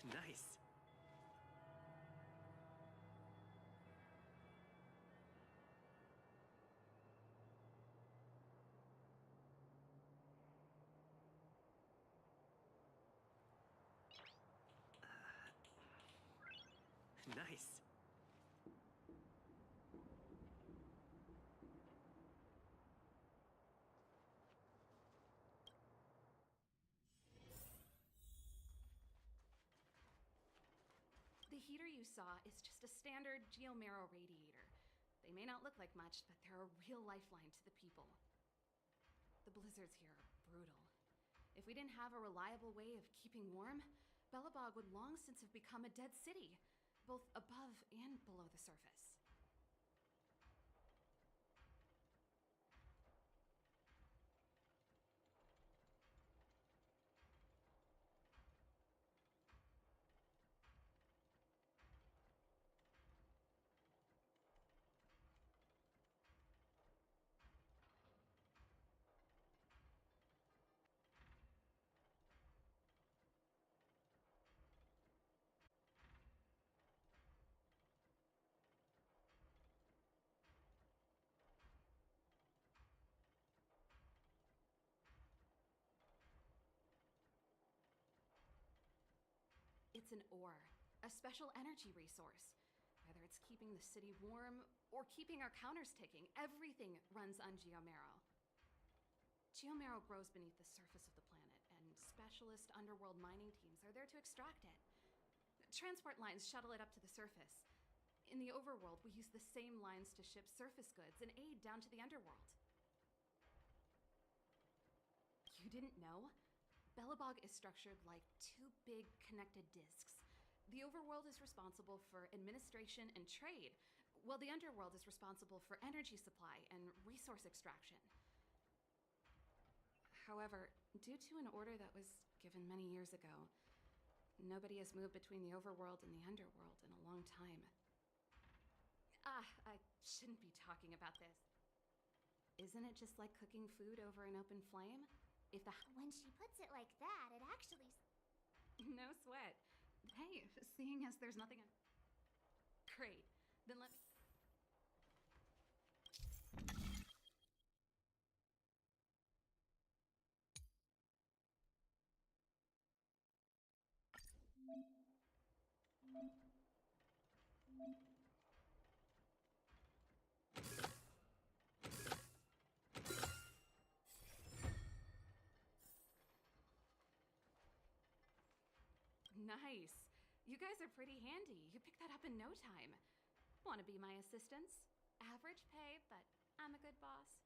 Nice. Nice. The heater you saw is just a standard geomarrow radiator. They may not look like much, but they're a real lifeline to the people. The blizzards here are brutal. If we didn't have a reliable way of keeping warm, Belobog would long since have become a dead city, both above and below the surface. It's an ore, a special energy resource. Whether it's keeping the city warm or keeping our counters ticking, everything runs on geomarrow. Geomarrow grows beneath the surface of the planet, and specialist underworld mining teams are there to extract it. Transport lines shuttle it up to the surface. In the overworld, we use the same lines to ship surface goods and aid down to the underworld. You didn't know? Belobog is structured like two big connected disks. The overworld is responsible for administration and trade, while the underworld is responsible for energy supply and resource extraction. However, due to an order that was given many years ago, nobody has moved between the overworld and the underworld in a long time. I shouldn't be talking about this. Isn't it just like cooking food over an open flame? When she puts it like that, it actually... No sweat. Hey, seeing as there's nothing... Great. Then let me... Nice. You guys are pretty handy. You picked that up in no time. Want to be my assistants? Average pay, but I'm a good boss.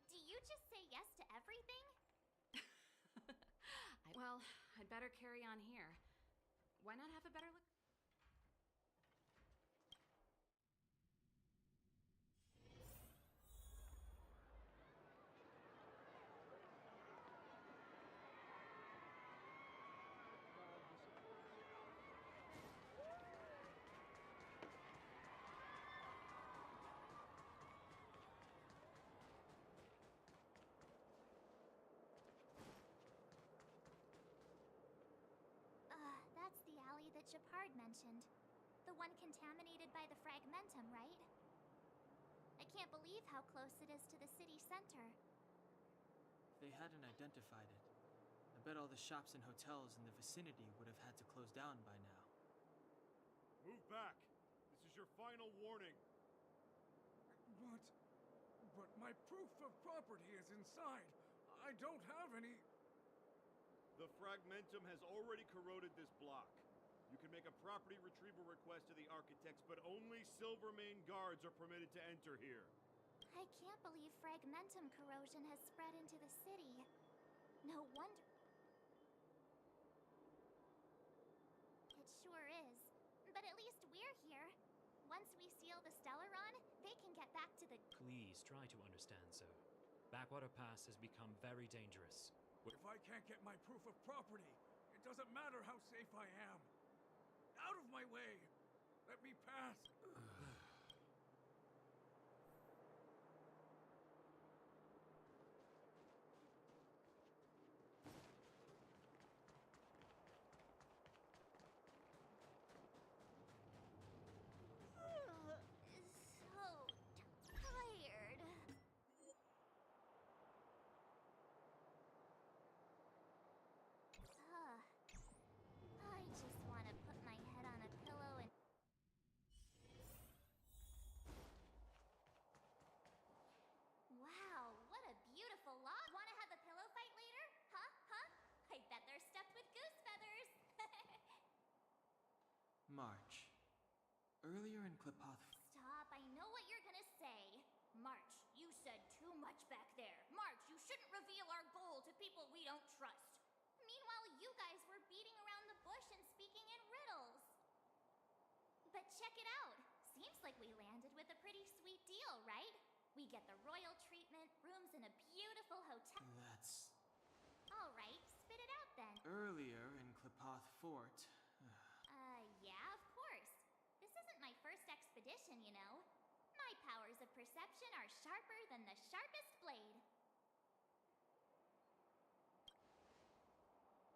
Do you just say yes to everything? Well, I'd better carry on here. Why not have a better look? That's the alley that Japard mentioned. The one contaminated by the fragmentum, right? I can't believe how close it is to the city center. If they hadn't identified it, I bet all the shops and hotels in the vicinity would have had to close down by now. Move back! This is your final warning. But my proof of property is inside. I don't have any... The fragmentum has already corroded this block. You can make a property retrieval request to the architects, but only Silvermane guards are permitted to enter here. I can't believe fragmentum corrosion has spread into the city. No wonder... It sure is. But at least we're steal the Stellaron, they can get back to the... Please try to understand, sir. Backwater Pass has become very dangerous. If I can't get my proof of property, it doesn't matter how safe I am. Out of my way! Let me pass! So tired. I just want to put my head on a pillow and... Wow, what a beautiful log! Want to have a pillow fight later? Huh? I bet they're stuffed with goose feathers. March. Earlier in Klipoth... Stop, I know what you're gonna say. March, you said too much back there. March, you shouldn't reveal our goal to people we don't trust. Meanwhile, you guys were beating around the bush and speaking in riddles. But check it out. Seems like we landed with a pretty sweet deal, right? We get the royal treatment, rooms in a beautiful hotel. That's... All right, spit it out then. Earlier in Klipoth Fort... Yeah, of course. This isn't my first expedition, you know. My powers of perception are sharper than the sharpest blade.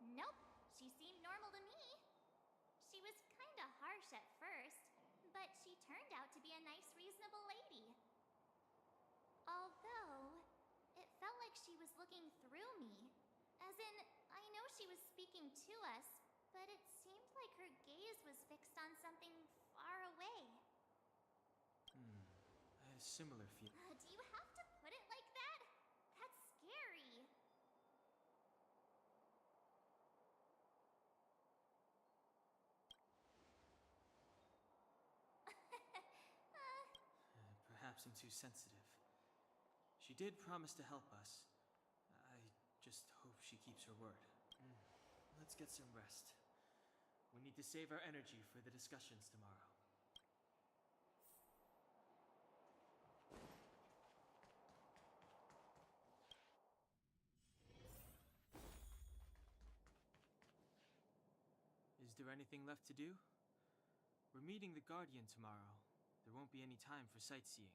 Nope, she seemed normal to me. She was kinda harsh at first, but she turned out to be a nice, reasonable lady. Although, it felt like she was looking through me. As in, I know she was speaking to us, but it seemed like her gaze was fixed on something far away. I had a similar feeling. Do you have to put it like that? That's scary. Perhaps I'm too sensitive. She did promise to help us. I just hope she keeps her word. Let's get some rest. We need to save our energy for the discussions tomorrow. Is there anything left to do? We're meeting the Guardian tomorrow. There won't be any time for sightseeing.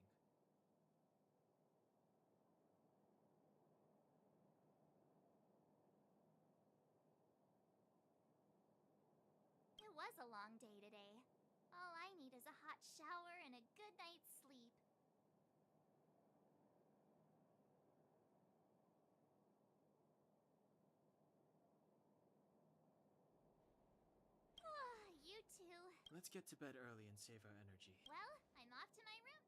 It was a long day today. All I need is a hot shower and a good night's sleep. You too. Let's get to bed early and save our energy. Well, I'm off to my room.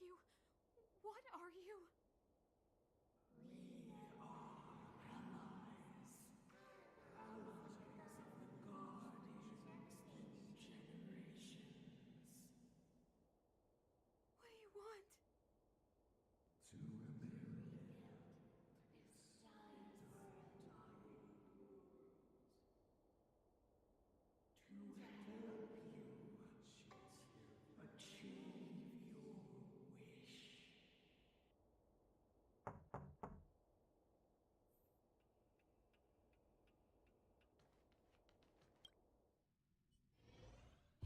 you? What are you? What do you want?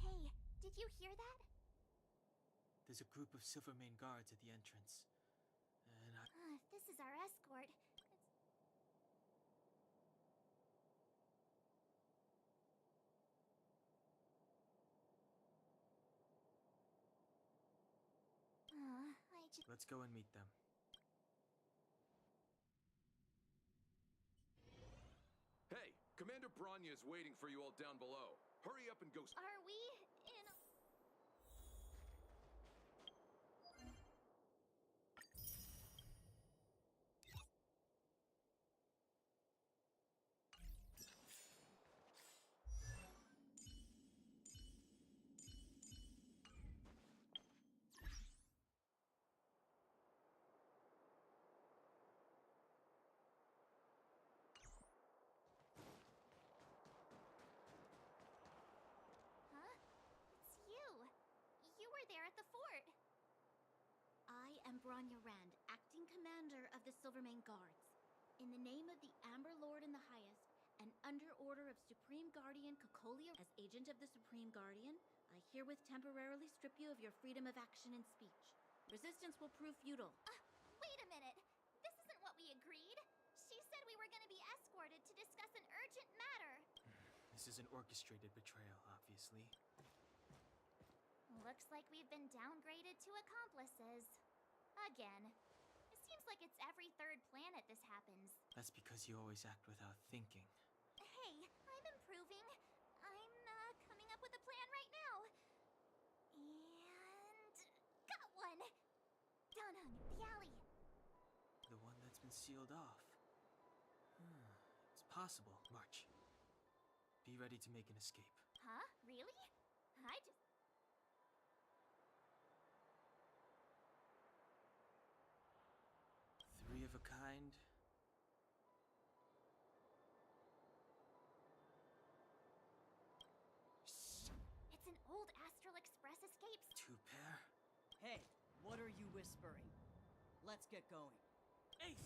Hey, did you hear that? There's a group of Silvermane guards at the entrance. And This is our escort. I just... let's go and meet them. Hey, Commander Bronya is waiting for you all down below. Hurry up and go. Are we in a... Huh? It's you. You were there at the fort. I am Bronya Rand, acting commander of the Silvermane Guards. In the name of the Amber Lord in the Highest, and under order of Supreme Guardian Kokolia, as agent of the Supreme Guardian, I herewith temporarily strip you of your freedom of action and speech. Resistance will prove futile. Wait a minute. This isn't what we agreed. She said we were going to be escorted to discuss an urgent matter. This is an orchestrated betrayal, obviously. Looks like we've been downgraded to accomplices. Again. It seems like it's every third planet this happens. That's because you always act without thinking. Hey, I'm improving. I'm coming up with a plan right now. And... got one! Donung, the alley. The one that's been sealed off. It's possible. March. Be ready to make an escape. Huh? Really? I just... Three of a kind. Shh! It's an old Astral Express escapes. Two pair. Hey, what are you whispering? Let's get going. Ace!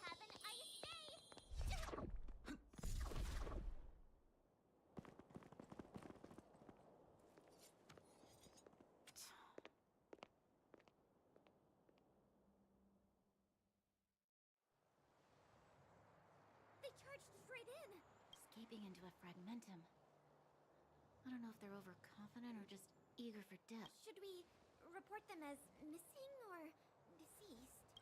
Have an ice day! They charged straight in! Escaping into a fragmentum. I don't know if they're overconfident or just eager for death. Should we report them as missing or deceased?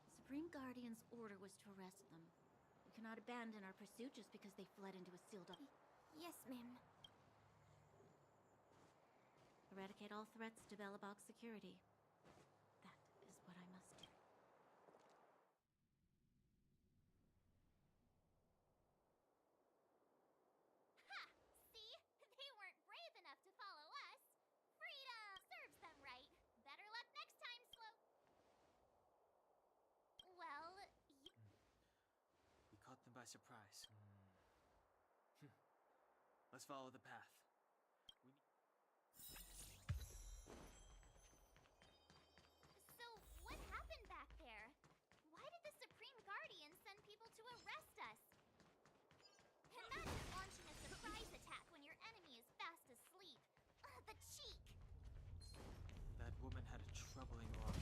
The Supreme Guardian's order was to arrest them. We cannot abandon our pursuit just because they fled into a sealed off. Yes, ma'am. Eradicate all threats to Belobog's security. That is what I must do. Ha! See? They weren't brave enough to follow us. Freedom serves them right. Better luck next time, Slow. Well, We caught them by surprise. Let's follow the path. so what happened back there? Why did the Supreme Guardian send people to arrest us? Imagine launching a surprise attack when your enemy is fast asleep. The cheek! That woman had a troubling aura.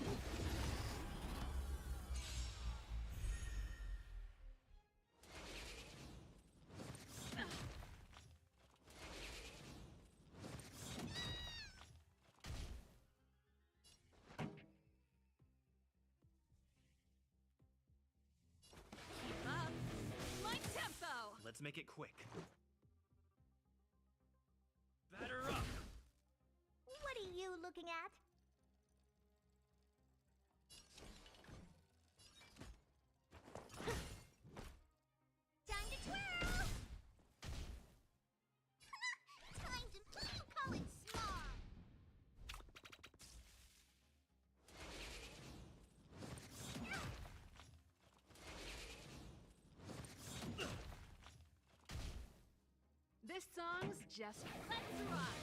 Let's make it quick. Batter up! What are you looking at? Time to twirl! Time to you call it small! This song's just Let's rock!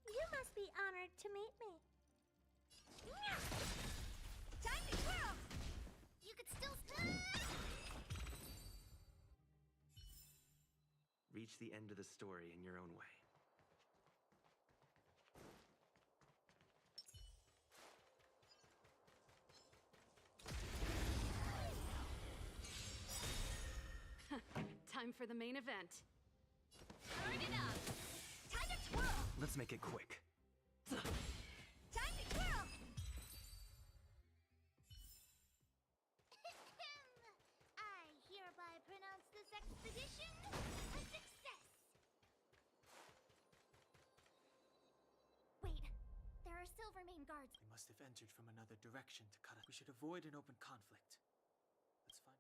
You must be honored to meet me. Time to twirl! You could still... Reach the end of the story in your own way. time for the main event. Turn it up! Time to twirl! Let's make it quick. Time to twirl! I hereby pronounce this expedition a success! Wait, there are Silvermane guards. They must have entered from another direction to cut us. We should avoid an open conflict. Let's find...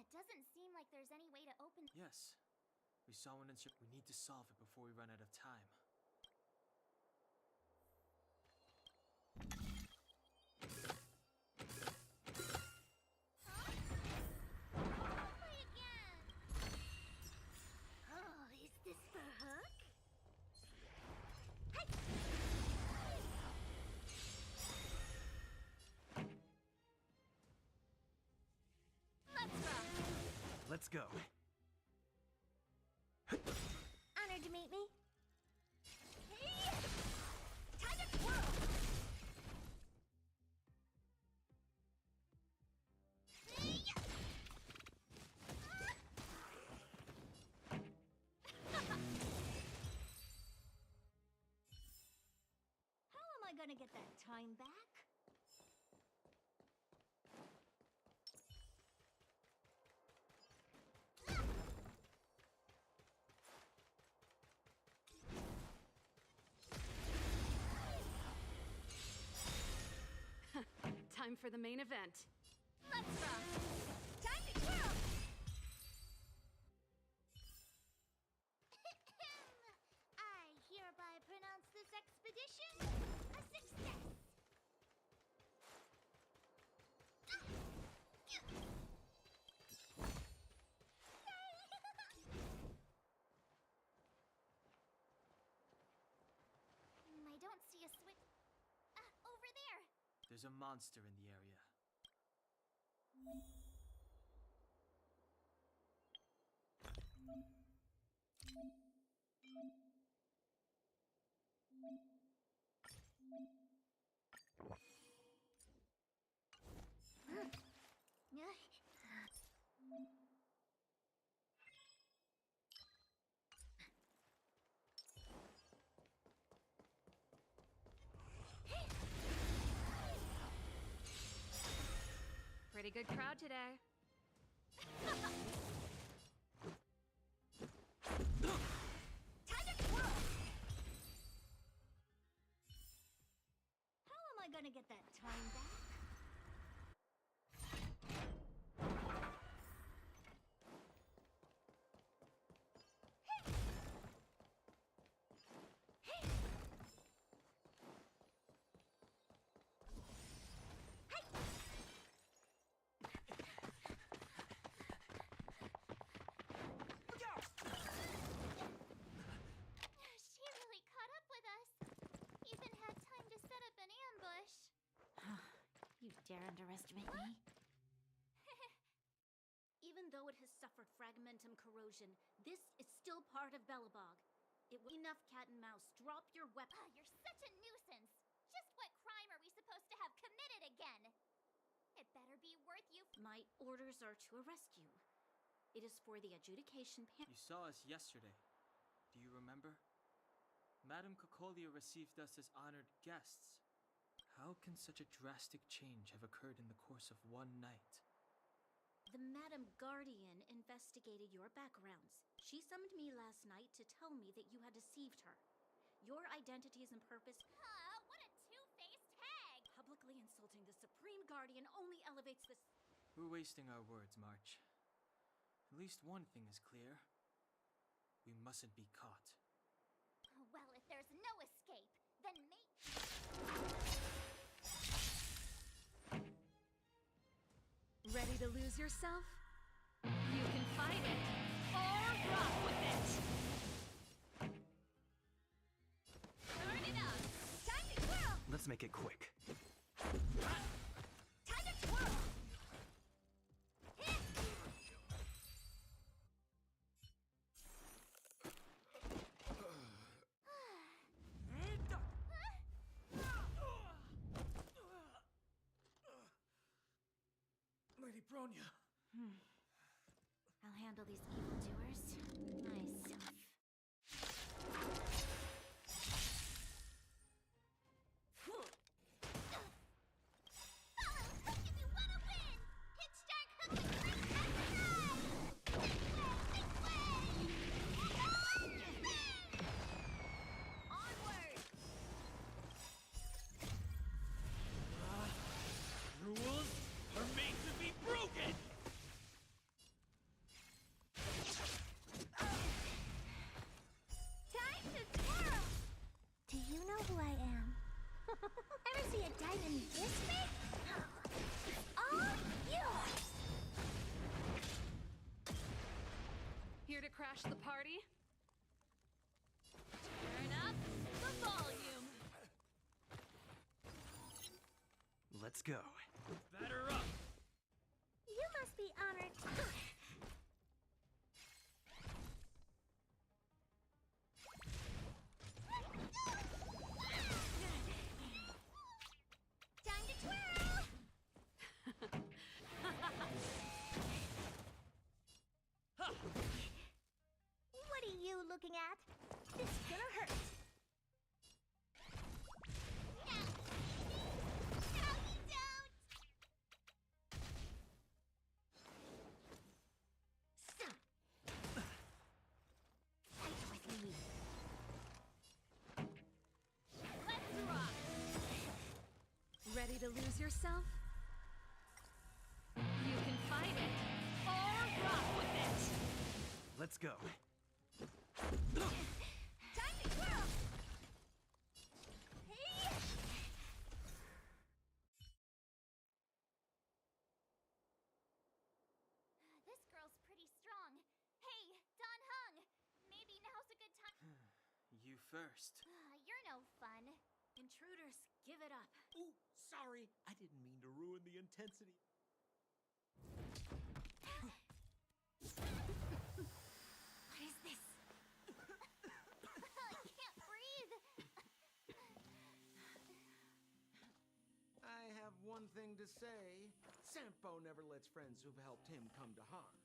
It doesn't seem like there's any way to open... Yes. We saw one in... We need to solve it before we run out of time. Play again! Oh, is this for Hook? Hey! Let's rock! Let's go. Honored to meet me. Hey! Time to twirl! Hey! How am I gonna get that time back? Time for the main event. Let's rock! Time to twirl! I hereby pronounce this expedition a success! I don't see a switch. Over there! There's a monster in the area. Pretty good crowd today. Time to twirl! How am I gonna get that time back? She really caught up with us. Even had time to set up an ambush. You dare underestimate me? Even though it has suffered fragmentum corrosion, this is still part of Belobog. It will enough, cat and mouse. Drop your weapon. You're such a nuisance. Just what crime are we supposed to have committed again? It better be worth with you. My orders are to arrest you. It is for the adjudication You saw us yesterday. Do you remember? Madame Cocolia received us as honored guests. How can such a drastic change have occurred in the course of one night? The Madam Guardian investigated your backgrounds. She summoned me last night to tell me that you had deceived her. Your identities and purpose. What a two-faced hag! Publicly insulting the Supreme Guardian only elevates this. We're wasting our words, March. At least one thing is clear. We mustn't be caught. Well, if there's no escape, then Ready to lose yourself? You can fight it, or rock with it! turn it up! Time to twirl! Let's make it quick. Time to twirl! Hit! Lady Bronya. I'll handle these evildoers myself. Follow quick if you want to win! Hit start hook and grip Big way! Onward! Rules are made to be broken! Time to twirl! Do you know who I am? Ever see a diamond this big? All yours! Here to crash the party? Turn up the volume. Let's go. Batter up! You must be honored. Time to twirl! What are you looking at? This is gonna hurt. No, no, you don't! Fight with me. Let's rock. Ready to lose yourself? You can fight it, or rock with it! Let's go. Time to twirl! Hey! This girl's pretty strong. Hey, Don Hung! Maybe now's a good time. You first. You're no fun. Intruders, give it up. Ooh, sorry. I didn't mean to ruin the intensity. What is this? I can't breathe. I have one thing to say. Sampo never lets friends who've helped him come to harm.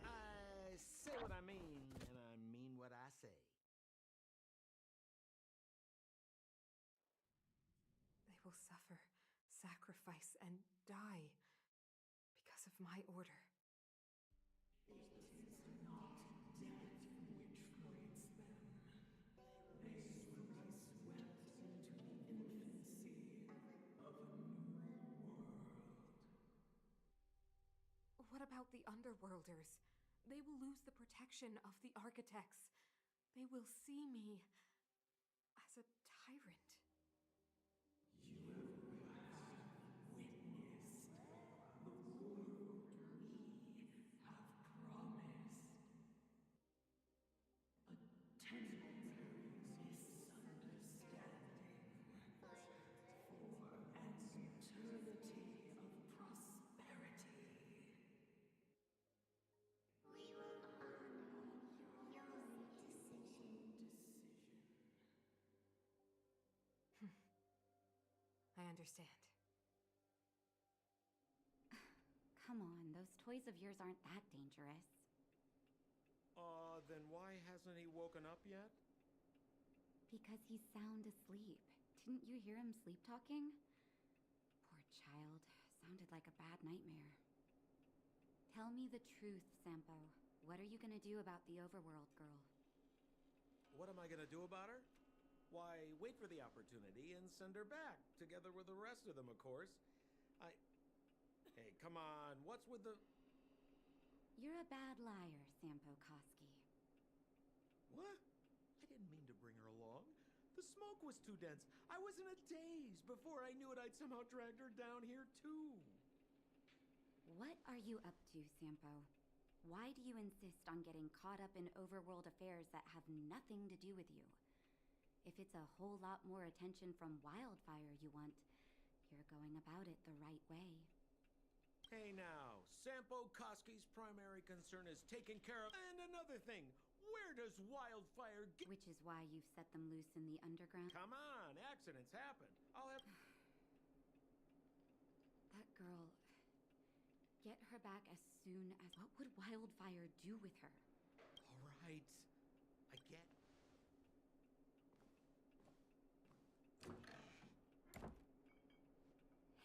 I say what I mean, and I mean what I say. They will suffer, sacrifice, and die because of my order. What about the Underworlders? They will lose the protection of the architects. They will see me as a tyrant. We will honor your decision. I understand. come on, those toys of yours aren't that dangerous. Then why hasn't he woken up yet? Because he's sound asleep. Didn't you hear him sleep talking? Poor child. Sounded like a bad nightmare. Tell me the truth, Sampo. What are you gonna do about the overworld girl? What am I gonna do about her? Why, wait for the opportunity and send her back, together with the rest of them, of course. Hey, come on, what's with the... You're a bad liar, Sampo Koski. What? I didn't mean to bring her along. The smoke was too dense. I was in a daze. Before I knew it, I'd somehow dragged her down here, too. What are you up to, Sampo? Why do you insist on getting caught up in overworld affairs that have nothing to do with you? If it's a whole lot more attention from Wildfire you want, you're going about it the right way. Hey now, Sampo Koski's primary concern is taken care of. And another thing, where does Wildfire get... Which is why you've set them loose in the underground? Come on, accidents happen. I'll have... That girl... Get her back as soon as... What would Wildfire do with her? All right, I get...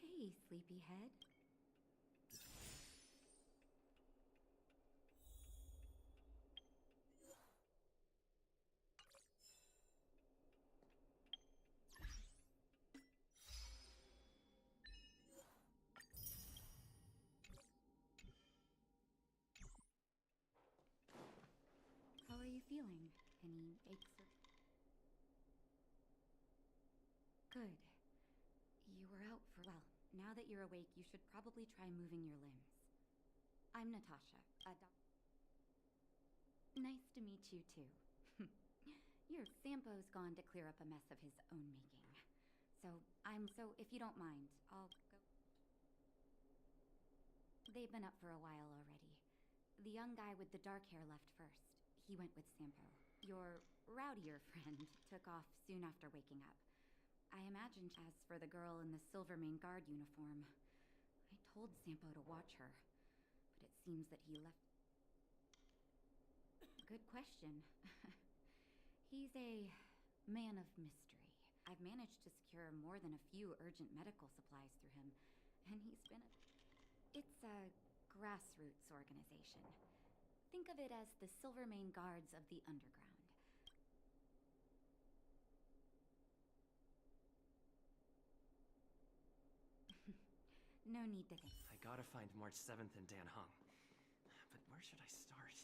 Hey, sleepyhead. How are you feeling? Any aches or... Good. You were out for... Well, now that you're awake, you should probably try moving your limbs. I'm Natasha, a Nice to meet you, too. Your Sampo's gone to clear up a mess of his own making. So if you don't mind, I'll go... They've been up for a while already. The young guy with the dark hair left first. He went with Sampo. Your rowdier friend took off soon after waking up. I imagine as for the girl in the Silvermane Guard uniform, I told Sampo to watch her, but it seems that he left... Good question. He's a man of mystery. I've managed to secure more than a few urgent medical supplies through him, and he's been a... It's a grassroots organization. Think of it as the Silvermane Guards of the Underground. No need to think. I gotta find March 7th and Dan Hung. But where should I start?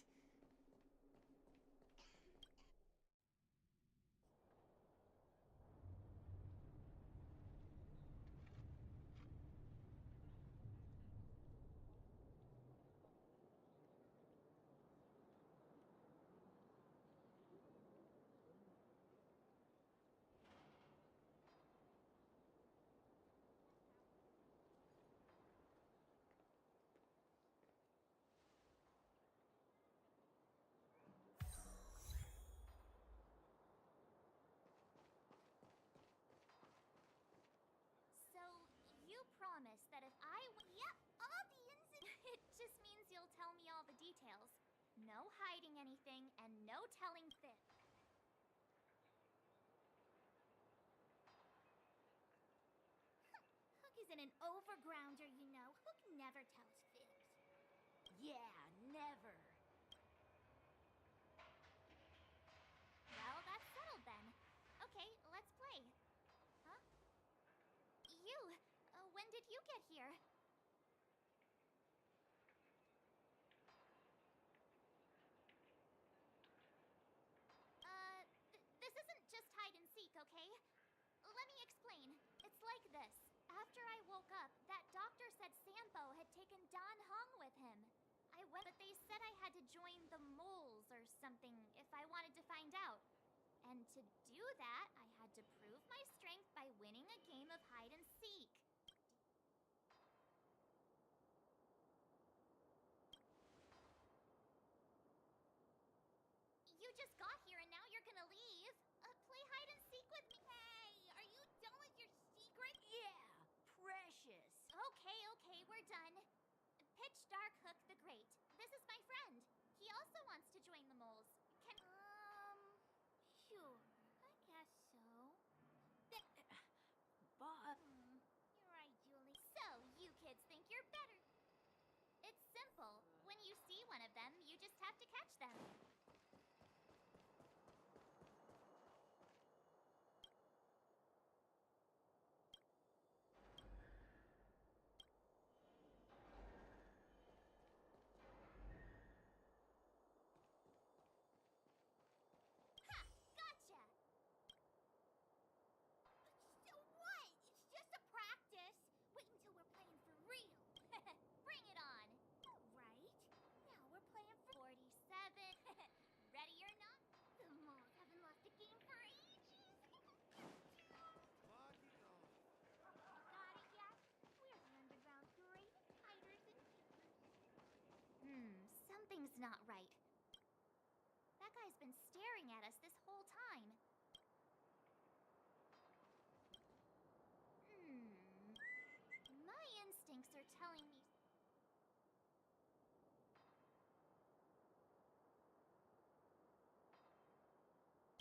So, you promise that if I yep, all the ins and it just means you'll tell me all the details. No hiding anything and no telling fibs. Hook isn't an overgrounder, you know. Hook never tells fibs. Yeah, never. Well, that's settled then. Okay, let's play. Huh? You, when did you get here? This isn't just hide and seek, okay? Let me explain. It's like this. After I woke up, that doctor said Sampo had taken Don Hung with him. I went, but they said I had to join the moles or something if I wanted to find out. And to do that, I had to prove my strength by winning a game of hide and seek. You just got here and now you're gonna leave. Play hide and seek with me. Hey, are you done with your secret? Yeah, precious. Okay, we're done. Pitch Pitch Dark Hook the Great. This is my friend. He also wants to join the moles. Can... Sure. I guess so. But... You're right, Julie. So, you kids think you're better. It's simple. When you see one of them, you just have to catch them. Ha! Gotcha! So what? It's just a practice. Wait until we're playing for real. Bring it on! Right? Now we're playing for 47. Ready or not? the moles. Haven't lost a game for ages. Lock it off. Got it yet? We're the underground greatest hiders and seekers. Something's not right. That guy's been staring at us this whole time. My instincts are telling me...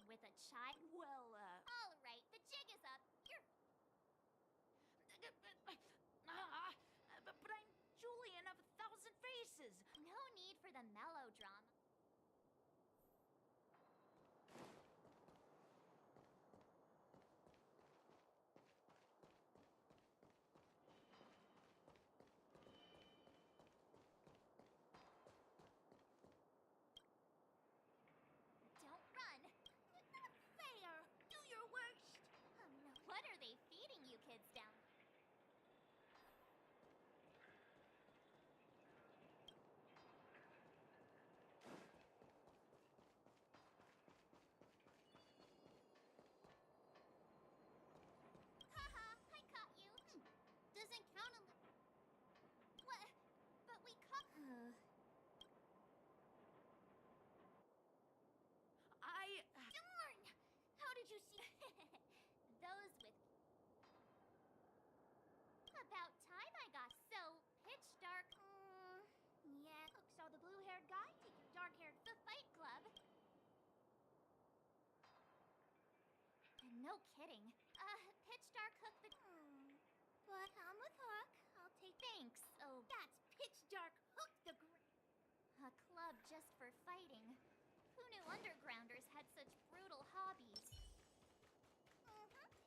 With a child? Well, All right, the jig is up. You're... but I'm Julian of 1,000 Faces. No need for the melodrama. Don't run. Not fair. Do your worst. Oh no. What are they feeding you kids down? Haha, I caught you. Doesn't count a What? But we caught... Darn! How did you see? Those with... About time I got so pitch dark. Yeah, Hook saw the blue-haired guy take your dark-haired The Fight Club. No kidding. Pitch dark hook the... But I'm with Hook. I'll take... Thanks. Oh, That's Pitch Dark Hook the Great. a club just for fighting. Who knew undergrounders had such brutal hobbies?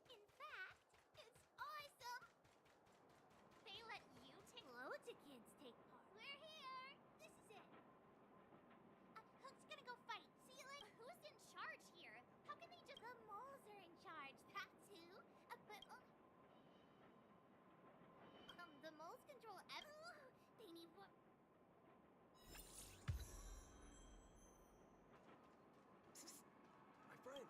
In fact, it's awesome. They let you take... Loads of kids take part. We're here! This is it. Hook's gonna go fight. See you later. Who's in charge here? How can they just... The moles are in charge. That's who. But the moles control everything. They need what? My friend.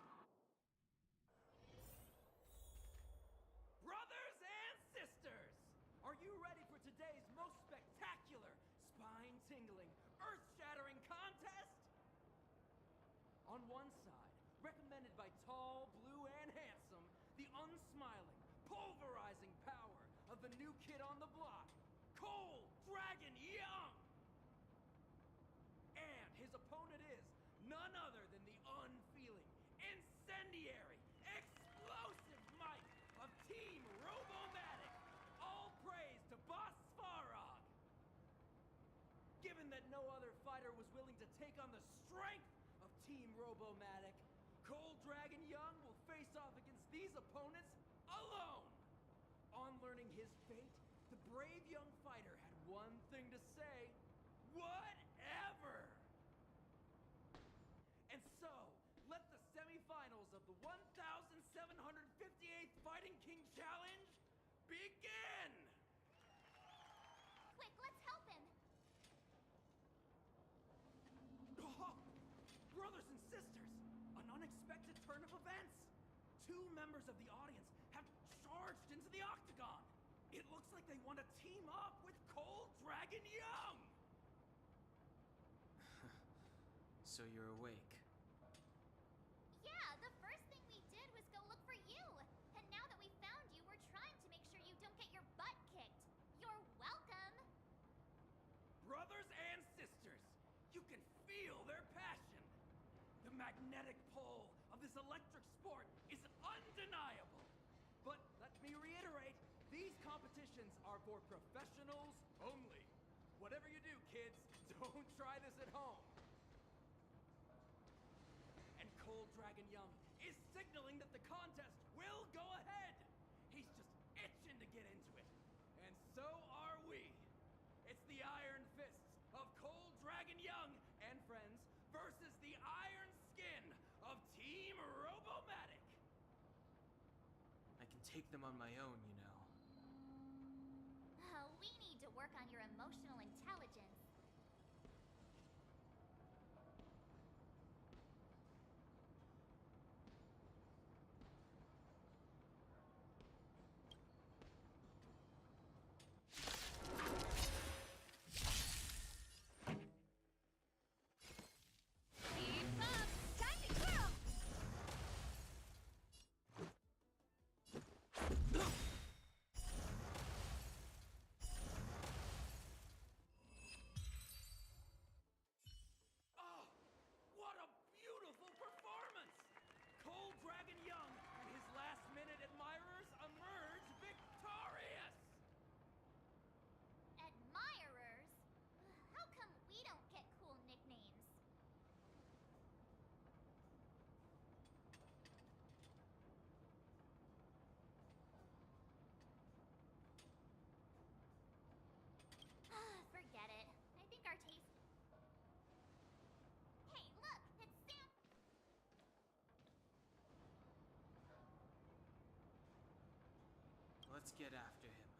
Brothers and sisters, are you ready for today's most spectacular, spine-tingling, earth-shattering contest? On one side, recommended by tall, blue, and handsome, the unsmiling, pulverizing power of the new kid on the block, Cold Dragon Young! And his opponent is none other than the unfeeling, incendiary, explosive might of Team Robomatic. All praise to Boss Svarog. Given that no other fighter was willing to take on the strength of Team Robomatic, Cold Dragon Young will face off against these opponents alone. On learning his fate, the brave young fighter had one thing to say: whatever! And so, let the semifinals of the 1,758th Fighting King Challenge begin! Quick, let's help him! Oh, brothers and sisters, an unexpected turn of events. Two members of the audience have charged into the octagon. It looks like they want to team up with Cold Dragon Young. So you're awake. Yeah, the first thing we did was go look for you. And now that we found you, we're trying to make sure you don't get your butt kicked. You're welcome. magnetic pull of this electric sport is undeniable. But let me reiterate, these competitions are for professionals only. Whatever you do, kids, don't try this at home. And Cold Dragon Young is signaling that the contest will go ahead. He's just itching to get into it. And so are we. It's the Iron Fists of Cold Dragon Young and friends versus the Iron Skin of Team Robomatic. I can take them on my own, you know. We need to work on your emotional intelligence. Keep up! Time to grow! Oh, what a beautiful performance! Cold Dragon Young and his last-minute admirers emerge victorious! Admirers? How come we don't get cool nicknames? Forget it. I think our taste... Hey, look! It's Sam... Let's get after him.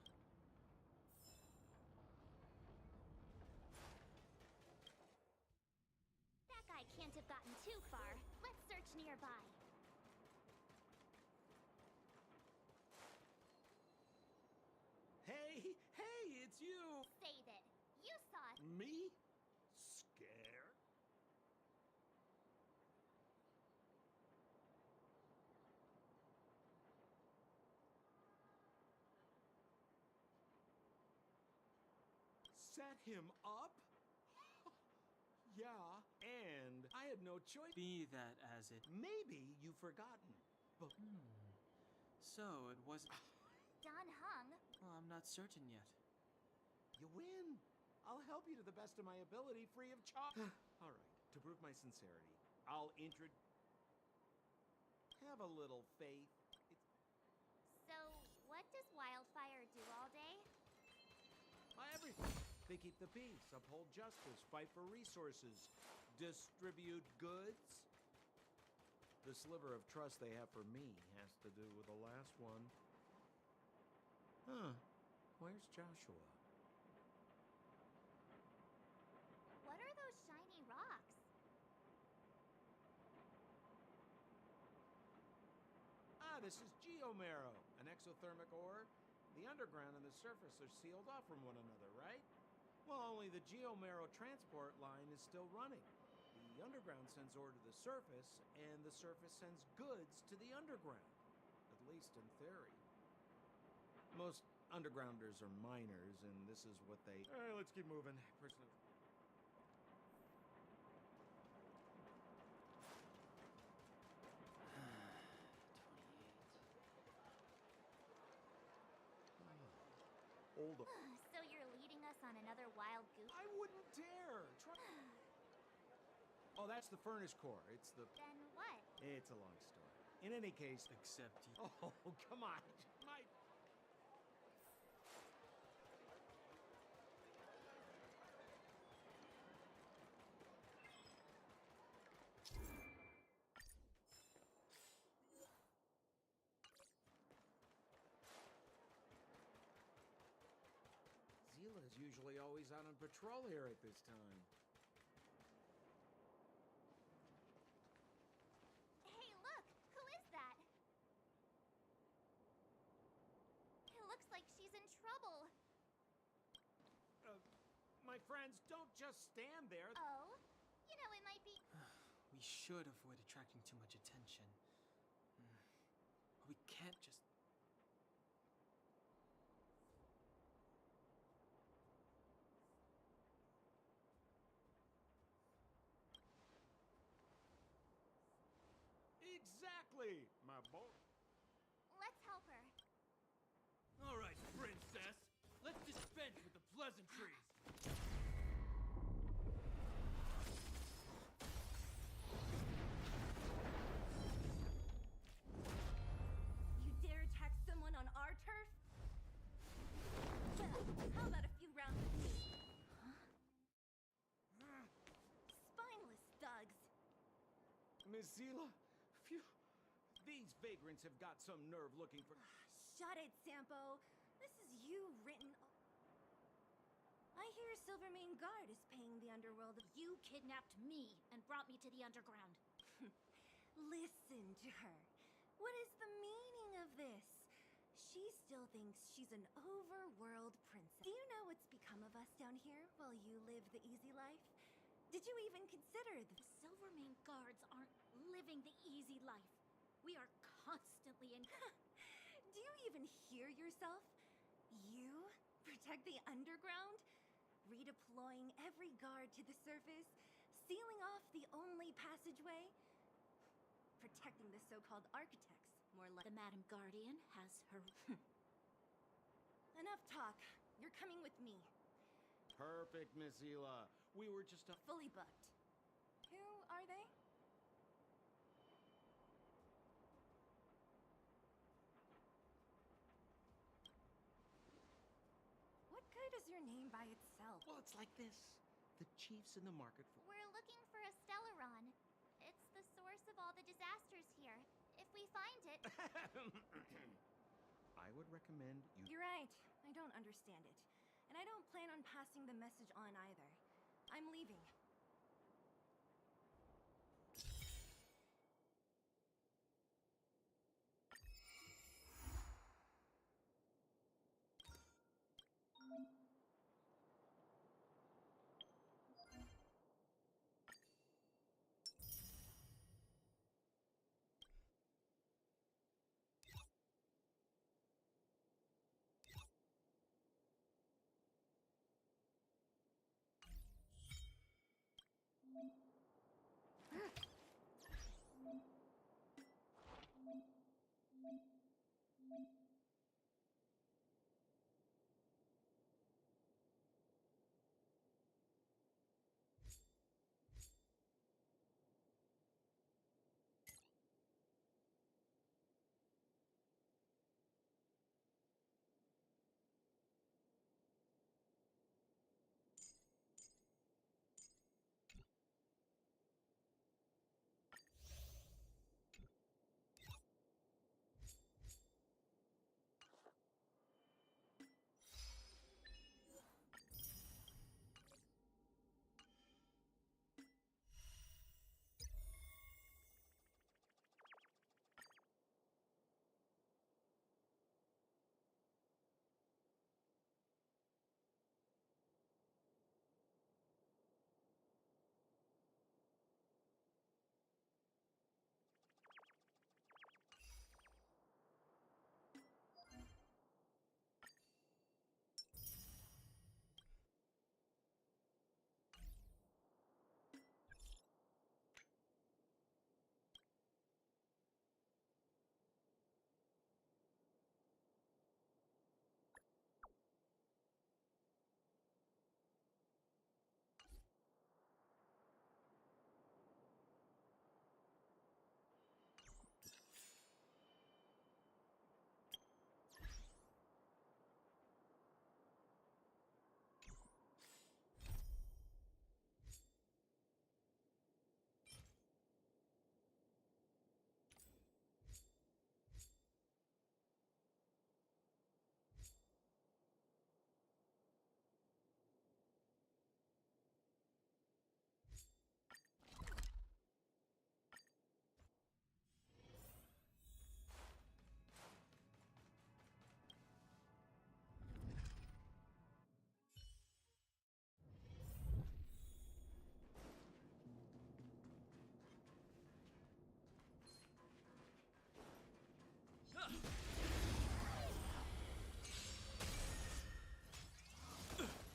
That guy can't have gotten too far. Let's search nearby. Hey, hey, it's you! Save it. You saw it. Me? Scared? Set him up? Yeah, and I had no choice. Be that as it... Maybe you've forgotten, but So, it wasn't... Don Hung. Well, I'm not certain yet. you win. I'll help you to the best of my ability, free of charge. All right, to prove my sincerity, I'll have a little faith. So, what does Wildfire do all day? Everything. They keep the peace, uphold justice, fight for resources, distribute goods. The sliver of trust they have for me has to do with the last one. Huh. Where's Joshua? What are those shiny rocks? This is geomarrow, an exothermic ore. The underground and the surface are sealed off from one another, right? Well, only the geomarrow transport line is still running. The underground sends ore to the surface, and the surface sends goods to the underground. At least in theory. Most undergrounders are miners, and this is what they... All right, let's keep moving. Hold up. So you're leading us on another wild goose? I wouldn't dare. Oh, that's the furnace core. It's the... Then what? It's a long story. In any case... Except you... Oh, come on. My... Zila's usually always out on patrol here at this time. Hey, look! Who is that? It looks like she's in trouble. My friends, don't just stand there. Oh? You know, it might be... We should avoid attracting too much attention. We can't just... Exactly, my boy. Let's help her. All right, princess. Let's dispense with the pleasantries. You dare attack someone on our turf? Well, how about a few rounds with me? Spineless thugs. Miss Zila, phew. These vagrants have got some nerve looking for... Shut it, Sampo. This is you written... I hear Silvermane Guard is paying the underworld. You kidnapped me and brought me to the underground. Listen to her. What is the meaning of this? She still thinks she's an overworld princess. Do you know what's become of us down here while you live the easy life? Did you even consider the... Silvermane guards aren't living the easy life. We are constantly in... Do you even hear yourself? You protect the underground? Redeploying every guard to the surface? Sealing off the only passageway? Protecting the so-called architects, more like... The Madam Guardian has her... Enough talk. You're coming with me. Perfect, Miss Zila. We were just Fully booked. Who are they? What good is your name by itself? Well, it's like this. The chief's in the market for... We're looking for a Stellaron. It's the source of all the disasters here. If we find it... I would recommend you... You're right. I don't understand it. And I don't plan on passing the message on either. I'm leaving.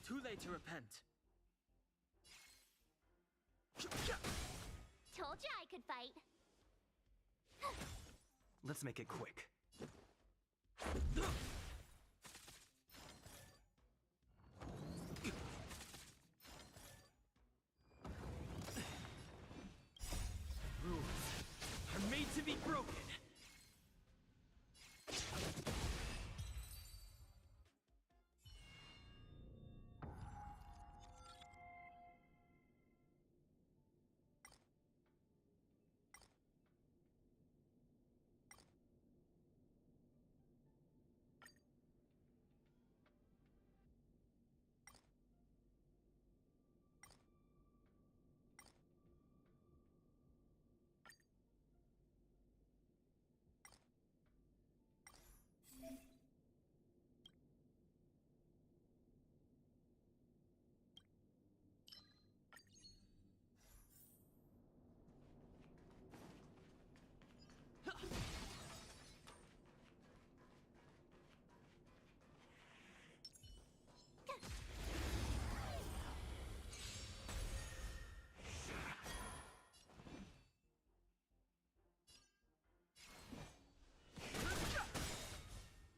Too late to repent. Told you I could fight. Let's make it quick. Rules are made to be broken.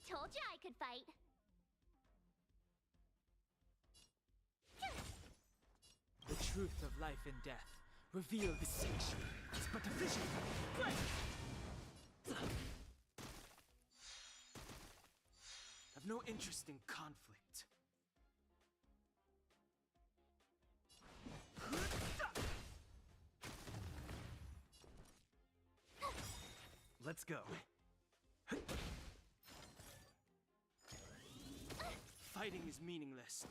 Told you I could fight. The truth of life and death. Reveal the sanction. It's but a vision. Have no interest in conflict. Let's go. Fighting is meaningless.